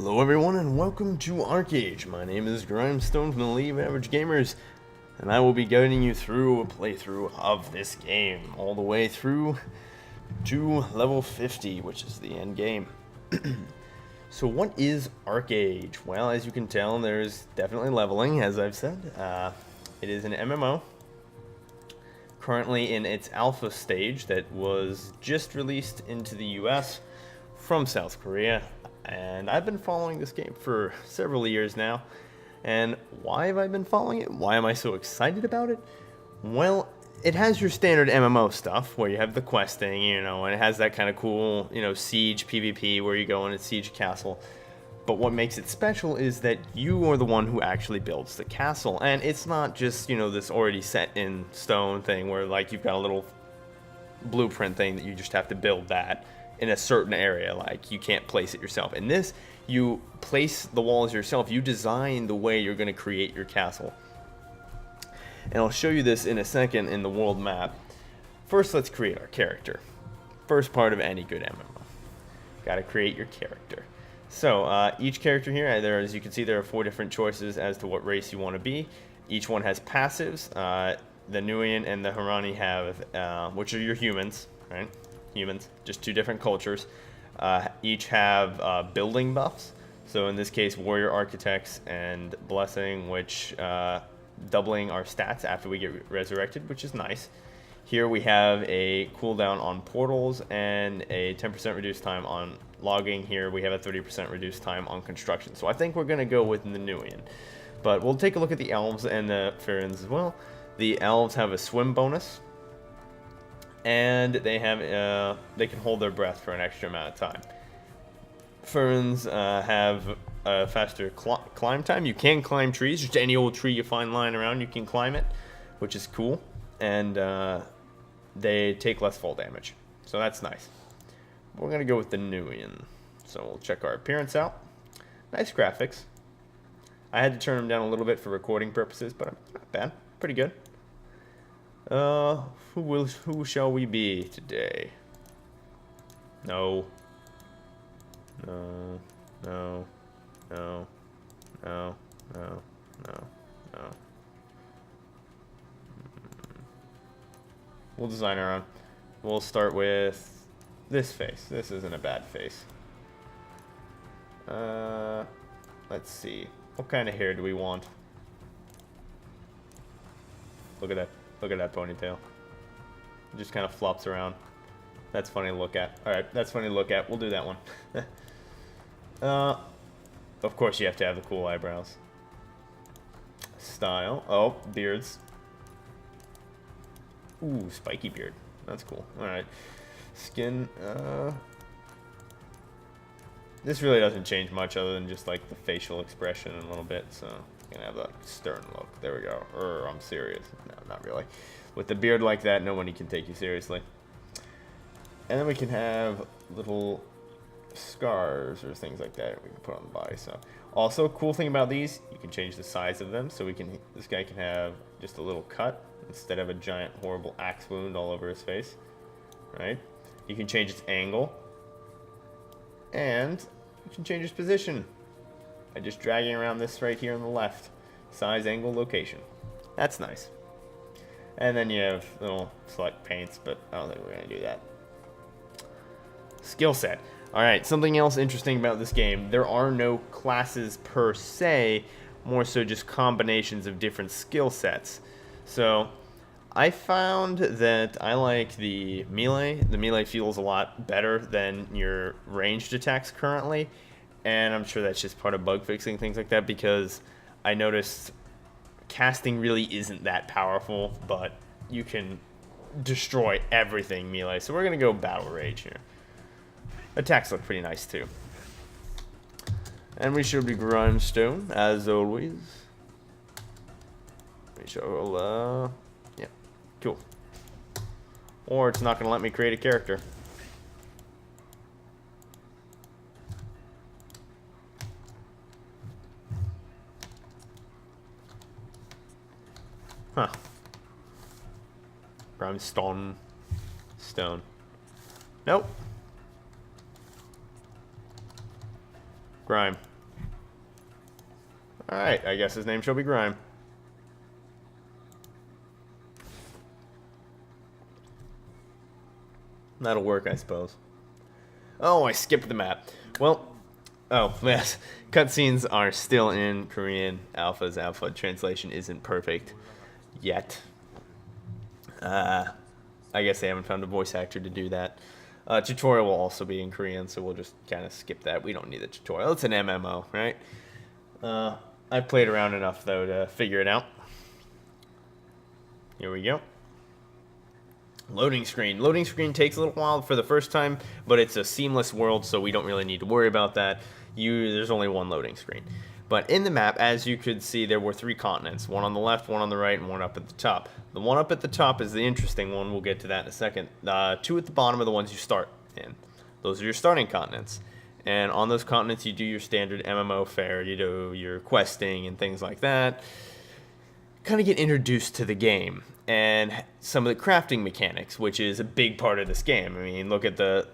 Hello everyone and welcome to ArcheAge. My name is Grymestone from the League of Average Gamers, and I will be guiding you through a playthrough of this game, all the way through to level 50, which is the end game. So what is ArcheAge? Well, as you can tell, there's definitely leveling, as I've said. It is an MMO, currently in its alpha stage that was just released into the US from South Korea. And I've been following this game for several years now. And why have I been following it? Why am I so excited about it? Well, it has your standard MMO stuff where you have the questing, and it has that kind of cool, siege PvP where you go in and siege a castle. But what makes it special is that you are the one who actually builds the castle. And it's not just, this already set in stone thing where like you've got a little blueprint thing that you just have to build that in a certain area, like you can't place it yourself. In this, you place the walls yourself. You design the way you're going to create your castle. And I'll show you this in a second in the world map. First, let's create our character. First part of any good MMO. Got to create your character. So each character here, as you can see, there are 4 different choices as to what race you want to be. Each one has passives. The Nuian and the Harani have, which are your humans, right? Humans, just 2 different cultures. Each have building buffs. So in this case, warrior architects and blessing, which doubling our stats after we get resurrected, which is nice. Here we have a cooldown on portals and a 10% reduced time on logging. Here we have a 30% reduced time on construction. So I think we're going to go with the Nuian. But we'll take a look at the elves and the Farins as well. The elves have a swim bonus, and they have they can hold their breath for an extra amount of time. Ferns have a faster climb time. You can climb trees, just any old tree you find lying around, you can climb it, which is cool. And they take less fall damage, so that's nice. We're gonna go with the Nuian, so we'll check our appearance out. Nice graphics. I had to turn them down a little bit for recording purposes, but not bad, pretty good. Who shall we be today? No. No. No. No. No. No. No. No. We'll design our own. We'll start with this face. This isn't a bad face. Let's see. What kind of hair do we want? Look at that. Look at that ponytail. It just kind of flops around. That's funny to look at. Alright, that's funny to look at. We'll do that one. Of course you have to have the cool eyebrows. Style. Oh, beards. Ooh, spiky beard. That's cool. Alright. Skin. This really doesn't change much other than just like the facial expression a little bit, so gonna have that stern look. There we go. I'm serious. No, not really. With the beard like that, nobody can take you seriously. And then we can have little scars or things like that we can put on the body. So, also, cool thing about these, you can change the size of them. So this guy can have just a little cut instead of a giant, horrible axe wound all over his face. Right? You can change its angle, and you can change its position by just dragging around this right here on the left. Size, angle, location. That's nice. And then you have little select paints, but I don't think we're going to do that. Skill set. Alright, something else interesting about this game. There are no classes per se, more so just combinations of different skill sets. So, I found that I like the melee. The melee feels a lot better than your ranged attacks currently. And I'm sure that's just part of bug fixing, things like that, because I noticed casting really isn't that powerful, but you can destroy everything melee. So we're going to go battle rage here. Attacks look pretty nice too. And we should be Grymestone, as always. We shall, yeah, cool. Or it's not going to let me create a character. Huh. Grymestone. Stone. Nope. Grime. Alright, I guess his name shall be Grime. That'll work, I suppose. Oh, I skipped the map. Well, oh, yes. Cutscenes are still in Korean. Alpha's alpha translation isn't perfect yet. I guess they haven't found a voice actor to do that. Tutorial will also be in Korean, so we'll just kind of skip that. We don't need the tutorial. It's an MMO, right? I've played around enough, though, to figure it out. Here we go. Loading screen. Loading screen takes a little while for the first time, but it's a seamless world, so we don't really need to worry about that. There's only one loading screen. But in the map, as you could see, there were 3 continents. One on the left, one on the right, and one up at the top. The one up at the top is the interesting one. We'll get to that in a second. 2 at the bottom are the ones you start in. Those are your starting continents. And on those continents, you do your standard MMO fare. You do your questing and things like that. Kind of get introduced to the game and some of the crafting mechanics, which is a big part of this game. I mean, look at the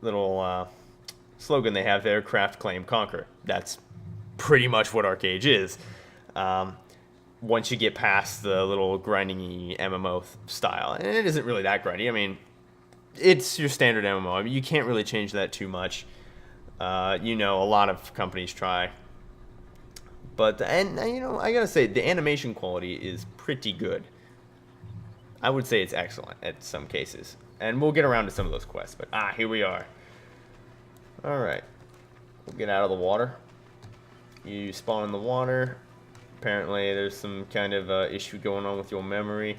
little slogan they have there, craft, claim, conquer. That's pretty much what ArcheAge is. Once you get past the little grinding MMO style, and it isn't really that grindy. I mean, it's your standard MMO. I mean, you can't really change that too much. You know, a lot of companies try. But, and you know, I gotta say, the animation quality is pretty good. I would say it's excellent at some cases. And we'll get around to some of those quests, but here we are. Alright. We'll get out of the water. You spawn in the water. Apparently there's some kind of issue going on with your memory.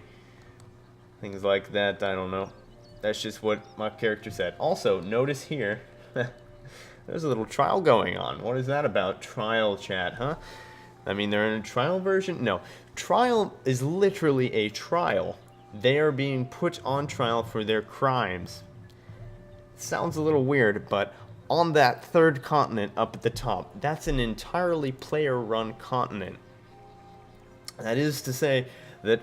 Things like that, I don't know. That's just what my character said. Also, notice here, there's a little trial going on. What is that about? Trial chat, huh? I mean, they're in a trial version? No. Trial is literally a trial. They are being put on trial for their crimes. Sounds a little weird, but on that 3rd continent up at the top, that's an entirely player-run continent. That is to say that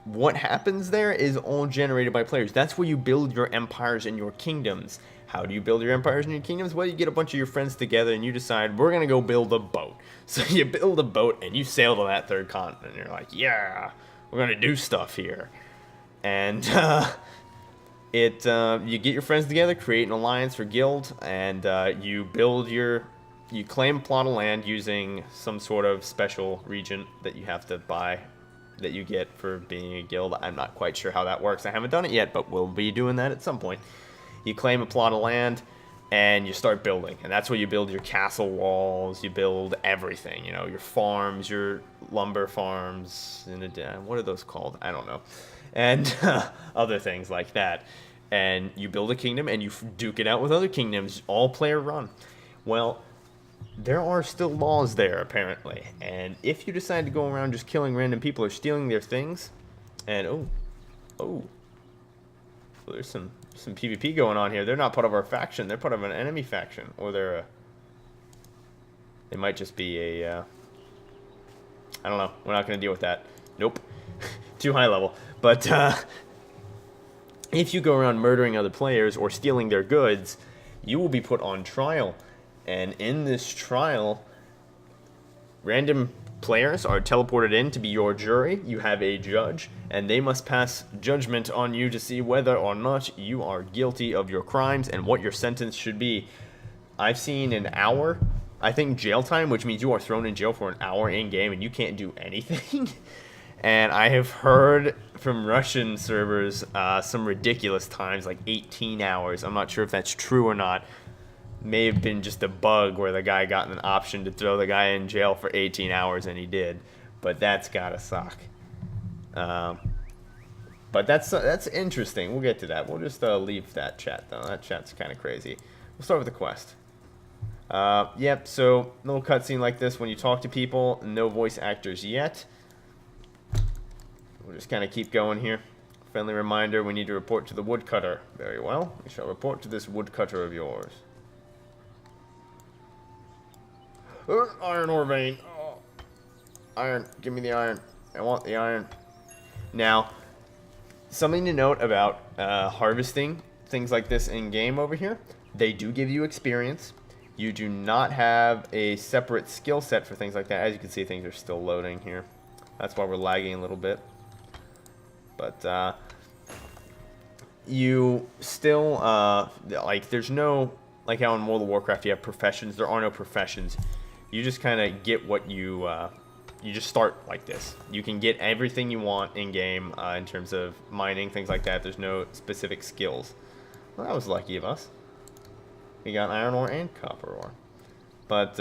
what happens there is all generated by players. That's where you build your empires and your kingdoms. How do you build your empires and your kingdoms? Well, you get a bunch of your friends together and you decide, we're going to go build a boat. So you build a boat and you sail to that 3rd continent. And you're like, yeah, we're going to do stuff here. And you get your friends together, create an alliance or guild, and you claim a plot of land using some sort of special region that you have to buy, that you get for being a guild. I'm not quite sure how that works. I haven't done it yet, but we'll be doing that at some point. You claim a plot of land, and you start building. And that's where you build your castle walls, you build everything, you know, your farms, your lumber farms, what are those called? I don't know. And other things like that. And you build a kingdom, and you duke it out with other kingdoms, all player run. Well, there are still laws there, apparently. And if you decide to go around just killing random people or stealing their things, and so there's some PvP going on here. They're not part of our faction. They're part of an enemy faction, or they might just be a. I don't know. We're not going to deal with that. Nope. Too high level. But if you go around murdering other players or stealing their goods, you will be put on trial. And in this trial, random players are teleported in to be your jury. You have a judge, and they must pass judgment on you to see whether or not you are guilty of your crimes and what your sentence should be. I've seen an hour, I think, jail time, which means you are thrown in jail for an hour in-game and you can't do anything. And I have heard from Russian servers some ridiculous times, like 18 hours. I'm not sure if that's true or not. May have been just a bug where the guy got an option to throw the guy in jail for 18 hours, and he did. But that's gotta suck. But that's interesting. We'll get to that. We'll just leave that chat, though. That chat's kind of crazy. We'll start with the quest. Yep, so little cutscene like this when you talk to people. No voice actors yet. We'll just kind of keep going here. Friendly reminder, we need to report to the woodcutter. Very well. We shall report to this woodcutter of yours. Iron ore vein. Oh. Iron. Give me the iron. I want the iron. Now, something to note about harvesting things like this in-game over here. They do give you experience. You do not have a separate skill set for things like that. As you can see, things are still loading here. That's why we're lagging a little bit. But you still, like, there's no, like how in World of Warcraft you have professions. There are no professions. You just kind of get what you just start like this. You can get everything you want in-game in terms of mining, things like that. There's no specific skills. Well, that was lucky of us. We got iron ore and copper ore. But,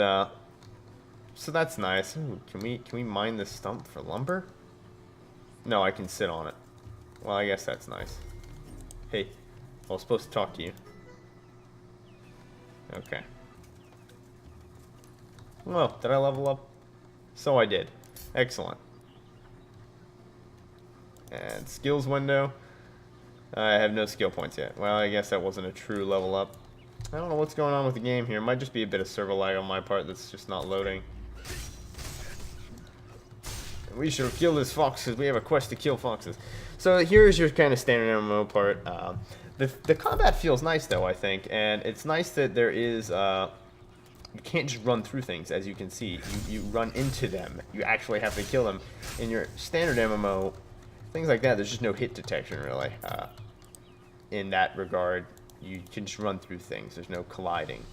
so that's nice. Ooh, can we mine this stump for lumber? No, I can sit on it. Well, I guess that's nice. Hey, I was supposed to talk to you. Okay. Well, did I level up? So I did. Excellent. And skills window. I have no skill points yet. Well, I guess that wasn't a true level up. I don't know what's going on with the game here. It might just be a bit of server lag on my part that's just not loading. We should kill this fox because we have a quest to kill foxes. So here's your kind of standard MMO part. The combat feels nice though, I think, and it's nice that there is. You can't just run through things, as you can see. You run into them. You actually have to kill them. In your standard MMO, things like that, there's just no hit detection really. In that regard, you can just run through things. There's no colliding.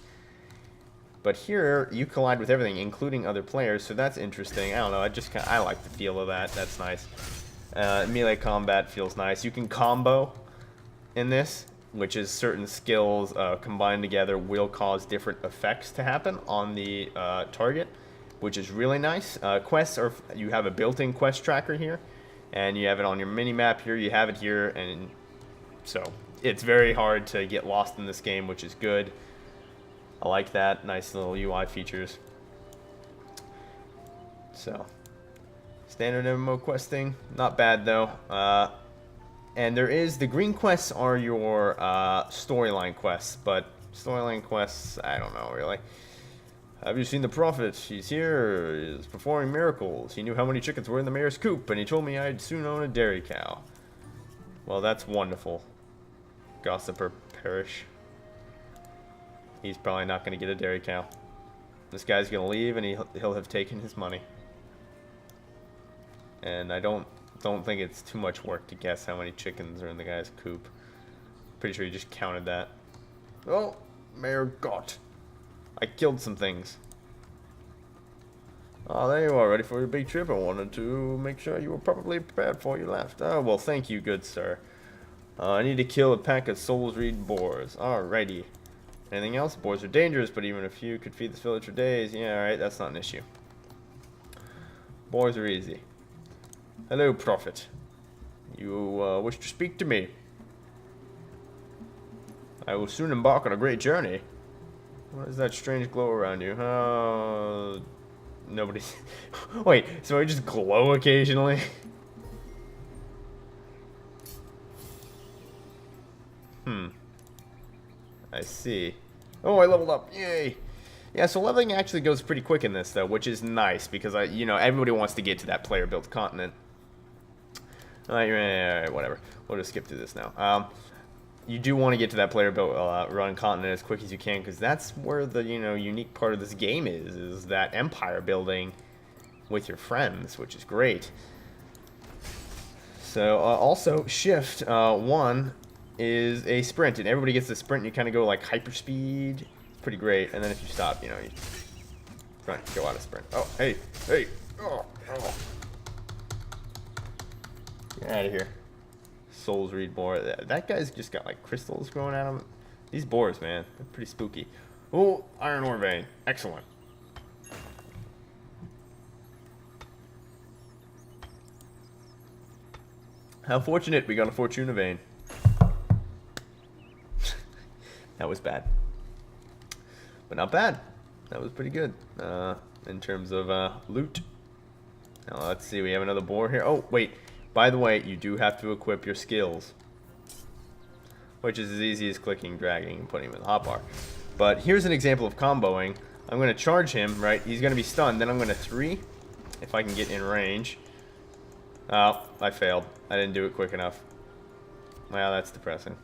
But here, you collide with everything, including other players, so that's interesting. I don't know, I like the feel of that. That's nice. Melee combat feels nice. You can combo in this, which is certain skills combined together will cause different effects to happen on the target, which is really nice. Quests are, you have a built-in quest tracker here, and you have it on your mini-map here, you have it here, and so it's very hard to get lost in this game, which is good. I like that. Nice little UI features. So, standard MMO questing, not bad though. And there is, the green quests are your storyline quests, but storyline quests, I don't know really. Have you seen the prophet? He's here, he's performing miracles. He knew how many chickens were in the mayor's coop, and he told me I'd soon own a dairy cow. Well, that's wonderful. Gossiper perish. He's probably not going to get a dairy cow. This guy's going to leave, and he'll have taken his money. And I don't think it's too much work to guess how many chickens are in the guy's coop. Pretty sure he just counted that. Oh, Mayor Gott. I killed some things. Oh, there you are, ready for your big trip. I wanted to make sure you were properly prepared before you left. Oh, well, thank you, good sir. I need to kill a pack of Souls Reed boars. Alrighty. Anything else? Boars are dangerous, but even a few could feed this village for days. Yeah, alright, that's not an issue. Boars are easy. Hello, Prophet. You wish to speak to me? I will soon embark on a great journey. What is that strange glow around you? Nobody. Wait, so I just glow occasionally? I see. Oh, I leveled up. Yay. Yeah, so leveling actually goes pretty quick in this, though, which is nice, because, everybody wants to get to that player-built continent. Alright, whatever. We'll just skip through this now. You do want to get to that player-built run continent as quick as you can, because that's where the, unique part of this game is that empire building with your friends, which is great. So, also, Shift 1 is a sprint, and everybody gets the sprint, and you kind of go like hyperspeed. It's pretty great, and then if you stop, you try to go out of sprint. Oh, hey, oh. Get out of here. Souls Reed boar. That guy's just got like crystals growing at him. These boars, man, they're pretty spooky. Oh, iron ore vein, excellent. How fortunate we got a Fortuna vein. That was bad. But not bad. That was pretty good. In terms of loot. Now let's see, we have another boar here. Oh, wait. By the way, you do have to equip your skills. Which is as easy as clicking, dragging, and putting him in the hotbar. But here's an example of comboing. I'm going to charge him, right? He's going to be stunned. Then I'm going to 3, if I can get in range. Oh, I failed. I didn't do it quick enough. Well, that's depressing.